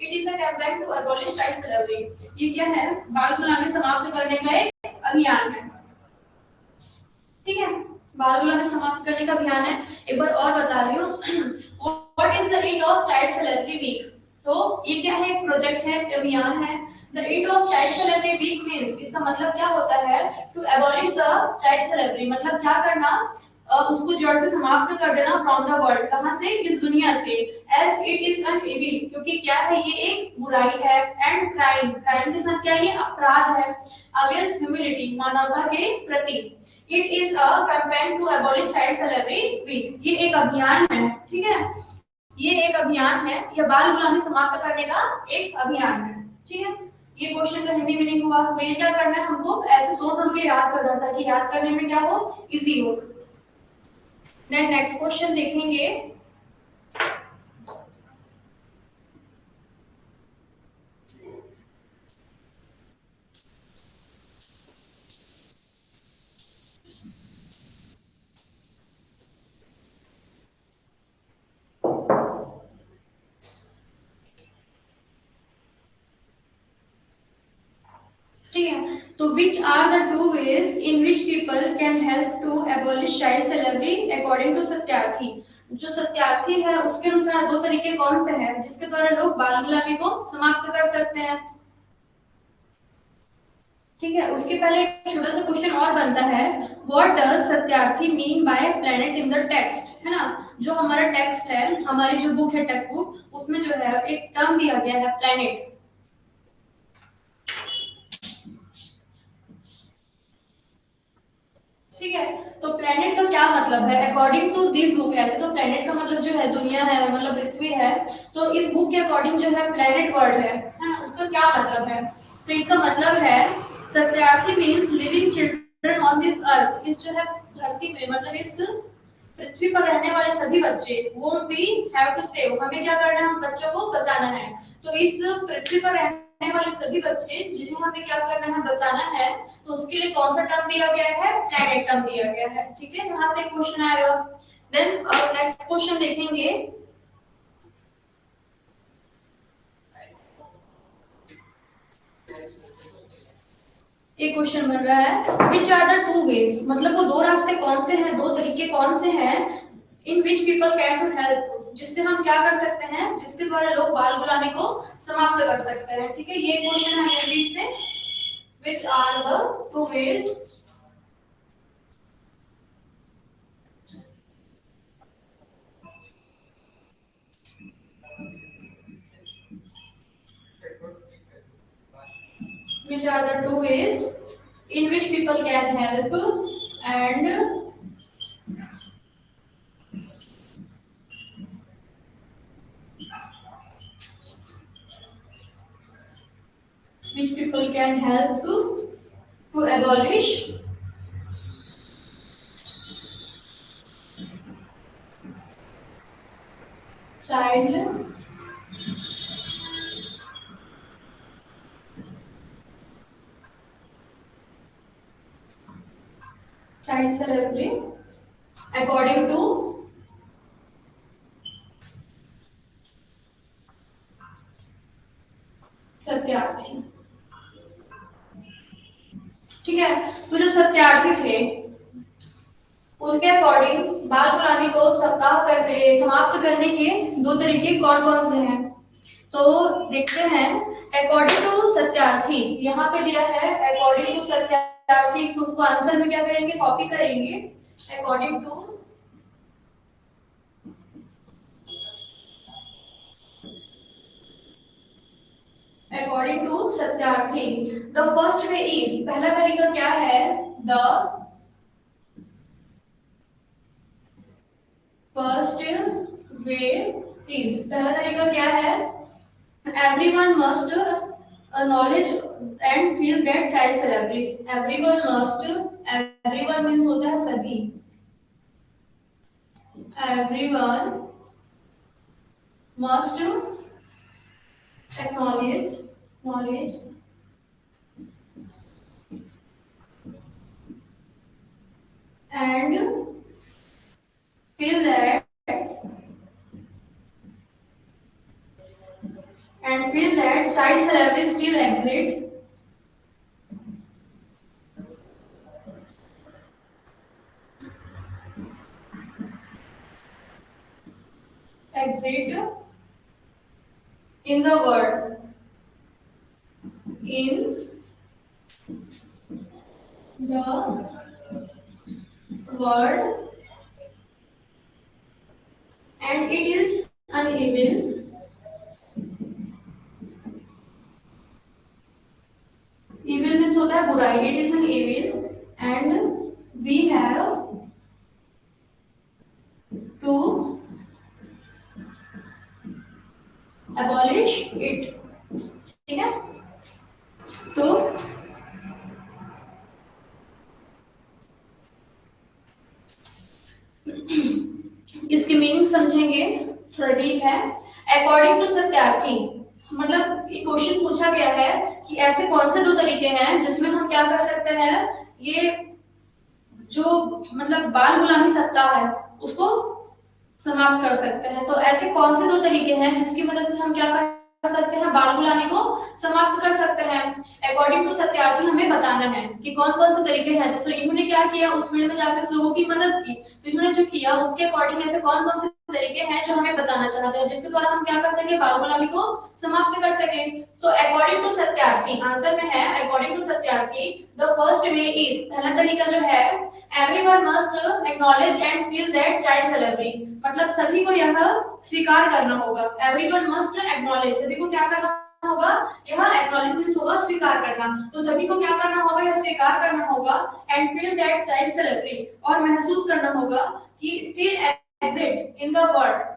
It is a campaign to abolish child celebrate. ये क्या है? बाल गुलामी समाप्त करने का एक अभियान है। ठीक है। बाल गुलामी समाप्त करने का अभियान है। एक बार और बता रही हूँ। What is the end of child celebrate week? तो ये क्या है? एक प्रोजेक्ट है, अभियान है। The end of child celebrate week means, इसका मतलब क्या होता है? To abolish the child celebrate, मतलब क्या करना? उसको जड़ से समाप्त कर देना। फ्रॉम द वर्ल्ड, कहां से? इस दुनिया से। As it is an evil, क्योंकि क्या है? ये एक बुराई है। एंड क्राइम, क्राइम के साथ क्या? ये अपराध है। अगेंस्ट ह्यूमैनिटी, मानवता के प्रति। It is a campaign to abolish child celebrate week, ये एक अभियान है। ठीक है। ये एक अभियान है, यह बाल गुलामी समाप्त करने का एक अभियान है। ठीक है। ये क्वेश्चन का हिंदी मीनिंग हुआ। तो ये क्या करना है? हमको ऐसे तोड़ तोड़ के याद करना था कि याद करने में क्या हो? इजी हो। देन नेक्स्ट क्वेश्चन देखेंगे। तो which are the two ways in which people can help to abolish child slavery according to Satyarthi. जो सत्यार्थी है उसके अनुसार दो तरीके कौन से हैं जिसके द्वारा लोग बाल गुलामी को समाप्त कर सकते हैं। ठीक है, उसके पहले एक छोटा सा क्वेश्चन और बनता है, what does Satyarthi mean by planet in the text, है ना। जो हमारा टेक्स्ट है, हमारी जो बुक है टेक्स्ट बुक, उसमें जो है एक टर्म दिया गया है प्लेनेट। ठीक है, तो प्लेनेट का क्या मतलब है अकॉर्डिंग टू दिस बुक। ऐसे तो प्लेनेट का मतलब जो है दुनिया है, मतलब पृथ्वी है। तो इस बुक के अकॉर्डिंग जो है प्लेनेट वर्ड है ना, उसका क्या मतलब है। तो इसका मतलब है Satyarthi means living children on this earth. इस जो है धरती में, मतलब इस पृथ्वी पर रहने वाले सभी बच्चे, वो वी हैव टू सेव, हमें क्या करना है, हम बच्चों को बचाना है। तो इस पृथ्वी पर रहने वाले सभी बच्चे जिन्हें हमें क्या करना है, बचाना है, तो उसके लिए कौन सा टर्म दिया गया है, प्लेनेट टर्म दिया गया है। ठीक है, यहाँ से क्वेश्चन आएगा। देन नेक्स्ट क्वेश्चन देखेंगे, एक क्वेश्चन बन रहा है which are the two ways, मतलब वो दो रास्ते कौन से हैं, दो तरीके कौन से हैं, in which people can to help, जिससे हम क्या कर सकते हैं, जिसके द्वारा लोग बाल गुलामी को समाप्त कर सकते हैं। ठीक है, ये क्वेश्चन है इंग्लिश से, which are the two ways which are the two ways in which people can help and which people can help to abolish child slavery according to Satyarthi. ठीक है, तो जो सत्यार्थी थे उनके अकॉर्डिंग बाल गुलामी को समाप्त करने के दो तरीके कौन कौन से हैं। तो देखते हैं, अकॉर्डिंग टू सत्यार्थी, यहाँ पे दिया है अकॉर्डिंग टू सत्यार्थी, तो उसको आंसर में क्या करेंगे, कॉपी करेंगे। According to Satyarthi the first way is, पहला तरीका क्या है, द फर्स्ट वे इज, पहला तरीका क्या है, everyone must acknowledge and feel that child slavery। everyone means होता है सभी, everyone must acknowledge and feel that child slavery still exist in the world, and it is an evil means होता है बुराई, it is an evil and we have to abolish it। ठीक है, तो इसकी मीनिंग समझेंगे, थोड़ा डीप है। अकॉर्डिंग टू सत्यार्थी, मतलब ये क्वेश्चन पूछा गया है कि ऐसे कौन से दो तरीके हैं जिसमें हम क्या कर सकते हैं, ये जो मतलब बाल गुलामी सत्ता है उसको समाप्त कर सकते हैं। तो ऐसे कौन से दो तरीके हैं जिसकी मदद से हम क्या कर सकते हैं, बाल गुलामी को समाप्त कर सकते हैं। अकॉर्डिंग टू सत्यार्थी हमें बताना है कि कौन कौन से तरीके हैं। जैसे इन्होंने क्या किया, उस फील्ड में जाकर लोगों की मदद की, तो इन्होंने जो किया उसके अकॉर्डिंग ऐसे कौन कौन से तरीके हैं जो हमें बताना चाहते हैं, जिसके द्वारा हम क्या कर सके, बाल गुलामी को समाप्त कर सके। So according to Satyarthi, answer में है according to Satyarthi the first way is, पहला तरीका जो है, everyone must acknowledge and feel that child celebrity, मतलब सभी को यह स्वीकार करना होगा। एवरीवन मस्ट एक्नॉलेज, सभी को क्या करना होगा, यह एक्नॉलेजमेंट होगा, स्वीकार करना। तो सभी को क्या करना होगा, यह स्वीकार करना होगा। And feel that child celebrity, और महसूस करना होगा कि still exist in the world,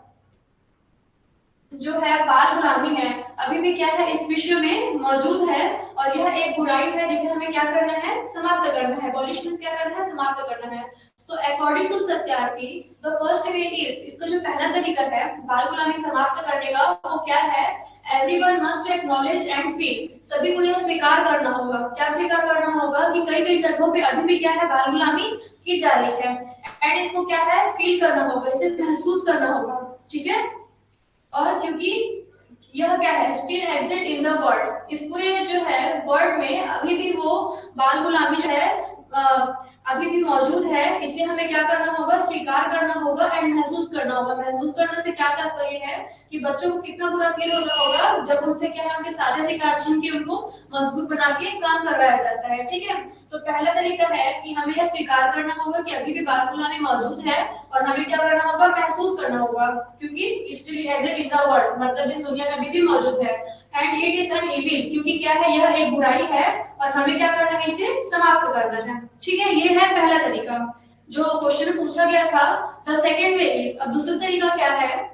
जो है बाल गुलामी है अभी भी क्या है, इस विश्व में मौजूद है, और यह एक बुराई है जिसे हमें क्या करना है, समाप्त करना है। अबॉलिश मींस क्या करना है, समाप्त करना है। तो according to Satyarthi the first way is, इसका जो पहला तरीका है बाल गुलामी समाप्त करने का, वो क्या है, everyone must acknowledge and feel, सभी को यह स्वीकार करना होगा। क्या स्वीकार करना होगा, कि कई कई जगहों पे अभी भी क्या है, बाल गुलामी की जा रही है। एंड इसको क्या है, फील करना होगा, इसे महसूस करना होगा, ठीक है। और क्योंकि यह क्या है, still exist in the world, इस पूरे जो है वर्ल्ड में अभी भी वो बाल गुलामी जो है अभी भी मौजूद है, इसे हमें क्या करना होगा, स्वीकार करना होगा एंड महसूस करना होगा। महसूस करने से क्या तात्पर्य है, कि बच्चों को कितना बुरा फील होता होगा जब उनसे क्या है, उनके सारे अधिकार छीन के उनको मजबूत बना के काम करवाया जाता है, ठीक है। तो पहला तरीका है कि हमें यह स्वीकार करना होगा कि अभी भी बाल गुलामी मौजूद है, और हमें क्या करना होगा, महसूस करना होगा, क्योंकि still exist in the world, मतलब इस दुनिया में अभी भी मौजूद है। And it is an evil, क्योंकि क्या है, यह एक बुराई है, और हमें क्या करना है, इसे समाप्त करना है, ठीक है। ये है पहला तरीका जो क्वेश्चन में पूछा गया था। द सेकंड वे इज, अब दूसरा तरीका क्या है,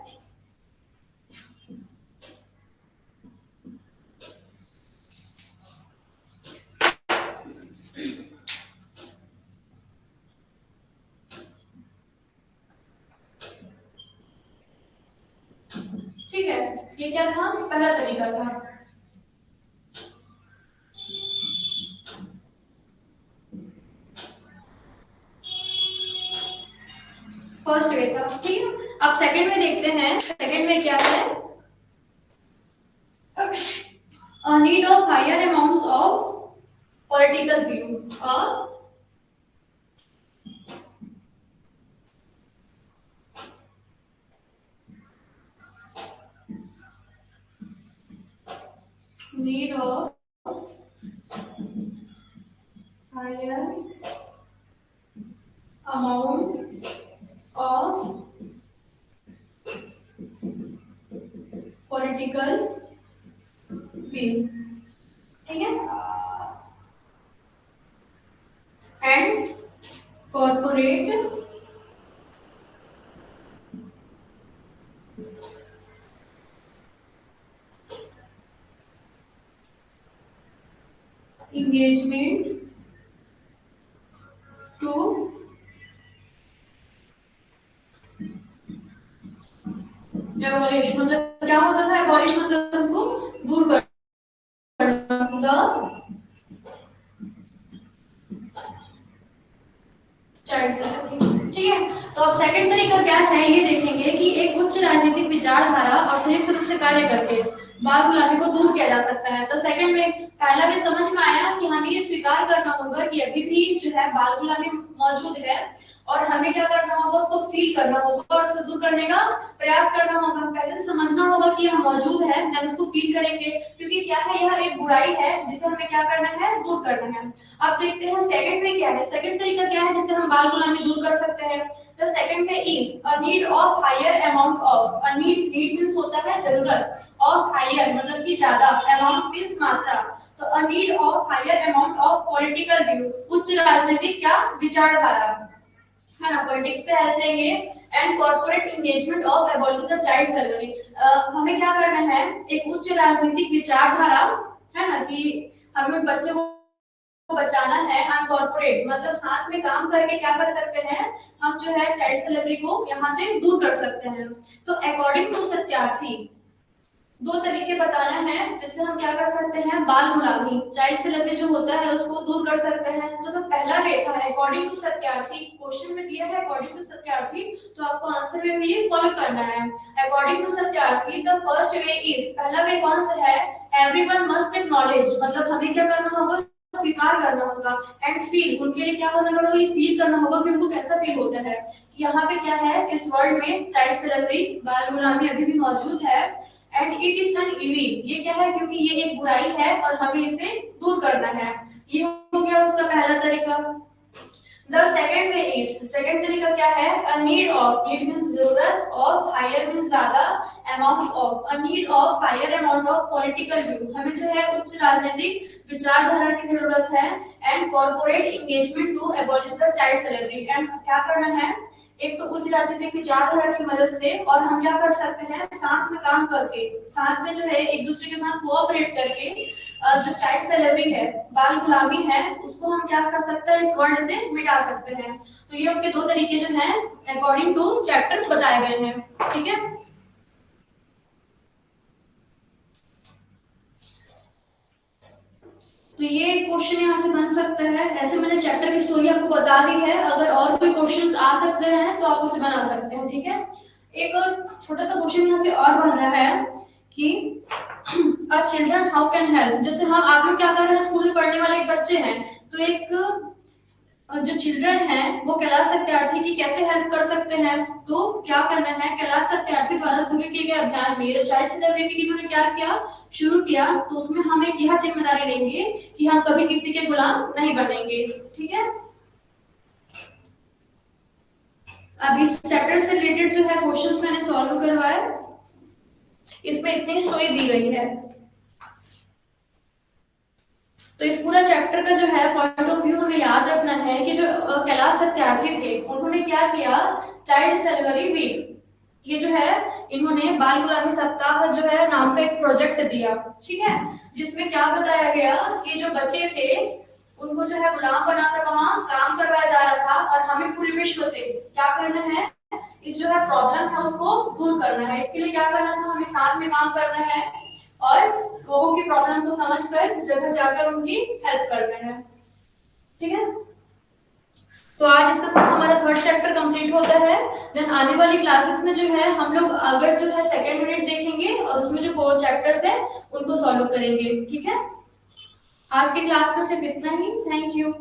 ठीक है। ये क्या था, पहला तरीका था। फर्स्ट वे था, ठीक है। अब सेकंड में देखते हैं, सेकंड में क्या है, a need of higher amounts of political view, a need of higher amount of political view, ठीक है, and corporate engagement to abolish, मतलब क्या होता था, abolish मतलब उसको दूर करना, ठीक है। तो अब सेकंड तरीका क्या है, ये देखेंगे कि एक उच्च राजनीतिक विचारधारा और संयुक्त रूप से कार्य करके बाल गुलामी को दूर किया जा सकता है। तो सेकंड में, पहला भी समझ में आया कि हमें ये स्वीकार करना होगा कि अभी भी जो है बाल गुलामी मौजूद है, और हमें क्या करना होगा, उसको फील करना होगा और उसे दूर करने का प्रयास करना होगा। पहले तो समझना होगा कि यह मौजूद है, जब उसको फील करेंगे, क्योंकि क्या है, यह एक बुराई है जिसे हमें क्या करना है, दूर करना है। अब देखते हैं सेकंड में क्या है, सेकंड तरीका क्या है जिससे हम बाल गुलामी दूर कर सकते हैं। द सेकंड में is a need of higher amount of, a need, need means होता है जरूरत, ऑफ हायर मतलब कि ज्यादा, अमाउंट मींस मात्रा, तो a need of higher amount of political view, उच्च राजनीतिक क्या विचारधारा, है ना, पॉलिटिक्स से हेल्प लेंगे। And corporate engagement of abolition of child Sharvari, हमें क्या करना है, एक उच्च राजनीतिक विचारधारा, है ना, कि हमें उन बच्चों को बचाना है। एंड कॉर्पोरेट मतलब साथ में काम करके क्या कर सकते हैं, हम जो है चाइल्ड सर्वरी को यहाँ से दूर कर सकते हैं। तो अकॉर्डिंग टू सत्यार्थी दो तरीके बताना है जिससे हम क्या कर सकते हैं, बाल गुलामी, चाइल्ड सेलिब्रिटी जो होता है उसको दूर कर सकते हैं। तो पहला पहला वे था अकॉर्डिंग टू सत्यार्थी, क्वेश्चन में दिया है अकॉर्डिंग टू सत्यार्थी, तो आपको आंसर में भी ये फॉलो करना है। According to Satyarthi the first way is, पहला वे कौन सा है, एवरीवन मस्ट एक्नॉलेज, मतलब हमें क्या करना होगा, स्वीकार करना होगा, एंड फील, उनके लिए क्या होना होगा, ये फील करना होगा कि उनको कैसा फील होता है। यहाँ पे क्या है, इस वर्ल्ड में चाइल्ड स्लेवरी, बाल गुलामी अभी भी मौजूद है, and it is an evil, ये क्या है, क्योंकि ये एक बुराई है और हमें इसे दूर करना है। ये हो गया उसका पहला तरीका। The second way is, second तरीका क्या है, a need of, need means जरूरत, ऑफ हायर मींस ज्यादा, amount of, a need of higher amount of political view, हमें जो है उच्च राजनीतिक विचारधारा की जरूरत है, and corporate engagement to abolish the child slavery, and क्या करना है, एक तो उच्च राजनीतिक विचारधारा की मदद से, और हम क्या कर सकते हैं, साथ में काम करके, साथ में जो है एक दूसरे के साथ कोऑपरेट करके जो चाइल्ड स्लेवरी है, बाल गुलामी है, उसको हम क्या कर सकते हैं, इस वर्ल्ड से मिटा सकते हैं। तो ये उनके दो तरीके जो हैं अकॉर्डिंग टू चैप्टर बताए गए हैं, ठीक है। तो ये क्वेश्चन यहाँ से बन सकता है, ऐसे मैंने चैप्टर की स्टोरी आपको बता दी है, अगर और कोई क्वेश्चंस आ सकते हैं तो आप उसे बना सकते हैं, ठीक है। एक छोटा सा क्वेश्चन यहाँ से और बन रहा है कि चिल्ड्रन हाउ कैन हेल्प, जैसे हम आप लोग क्या कर रहे हैं, स्कूल में पढ़ने वाले एक बच्चे हैं, तो एक जो चिल्ड्रन है वो कैलाश सत्यार्थी की कैसे हेल्प कर सकते हैं, तो क्या करना है, कैलाश सत्यार्थी द्वारा शुरू किए गए अभियान में चाइल्ड स्लेवरी की इन्होंने क्या किया, शुरू किया, तो उसमें हम एक यह जिम्मेदारी लेंगे कि हम कभी किसी के गुलाम नहीं बनेंगे, ठीक है। अब इस चैप्टर से रिलेटेड जो है क्वेश्चंस मैंने सॉल्व करवाए, इसमें इतनी स्टोरी दी गई है। तो इस पूरा चैप्टर का जो है पॉइंट ऑफ व्यू हमें याद रखना है कि जो कैलाश सत्यार्थी थे उन्होंने क्या किया, चाइल्ड स्लेवरी वीक, ये जो है इन्होंने बाल गुलामी सप्ताह जो है नाम का एक प्रोजेक्ट दिया, ठीक है, जिसमें क्या बताया गया कि जो बच्चे थे उनको जो है गुलाम बनाकर वहां काम करवाया जा रहा था, और हमें पूरे विश्व से क्या करना है, इस जो है प्रॉब्लम है उसको दूर करना है। इसके लिए क्या करना था, हमें साथ में काम करना है और लोगों की प्रॉब्लम को समझकर जगह जाकर उनकी हेल्प करना है, ठीक है। तो आज इसका साथ हमारा थर्ड चैप्टर कंप्लीट होता है। देन आने वाली क्लासेस में जो है हम लोग अगर जो है सेकेंड यूनिट देखेंगे और उसमें जो 4 चैप्टर्स हैं उनको सॉल्व करेंगे, ठीक है। आज की क्लास में सिर्फ इतना ही, थैंक यू।